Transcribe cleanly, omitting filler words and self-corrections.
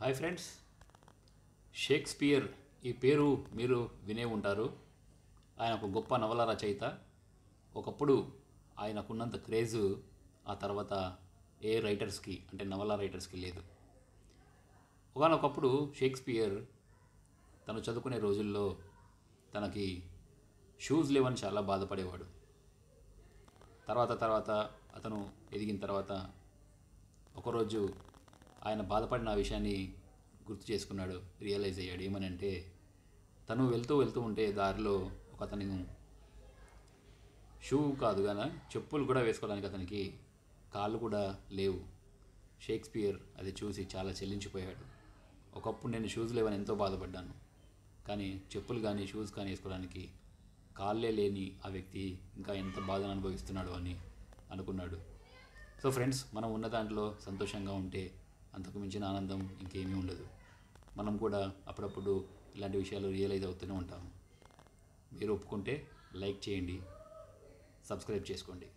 Hi friends, Shakespeare ఈ పేరు మీరు వినే ఉంటారు. ఆయన ఒక గొప్ప నవల రచయిత. ఒకప్పుడు ఆయనకున్నంత క్రేజు ఆ తర్వాత ఏ రైటర్స్కి అంటే నవల రైటర్స్కి లేదు. ఒకనొకప్పుడు షేక్స్పియర్ తను చదువుకునే రోజుల్లో తనకి షూస్ లేవని చాలా బాధపడేవాడు. తర్వాత అతను ఎదిగిన తర్వాత ఒకరోజు ఆయన బాధపడిన ఆ విషయాన్ని గుర్తు చేసుకున్నాడు, రియలైజ్ అయ్యాడు. ఏమనంటే తను వెళ్తూ ఉంటే దారిలో ఒక అతను షూ కాదు కానీ చెప్పులు కూడా వేసుకోవడానికి అతనికి కాళ్ళు కూడా లేవు. షేక్స్పియర్ అది చూసి చాలా చెల్లించిపోయాడు. ఒకప్పుడు నేను షూస్ లేవని ఎంతో బాధపడ్డాను, కానీ చెప్పులు కానీ షూస్ కానీ వేసుకోవడానికి కాళ్ళే లేని ఆ వ్యక్తి ఇంకా ఎంత బాధను అనుభవిస్తున్నాడు అని అనుకున్నాడు. సో ఫ్రెండ్స్, మనం ఉన్న దాంట్లో సంతోషంగా ఉంటే అంతకు మించిన ఆనందం ఇంకేమీ ఉండదు. మనం కూడా అప్పుడప్పుడు ఇలాంటి విషయాలు రియలైజ్ అవుతూనే ఉంటాము. మీరు ఒప్పుకుంటే లైక్ చేయండి, సబ్స్క్రైబ్ చేసుకోండి.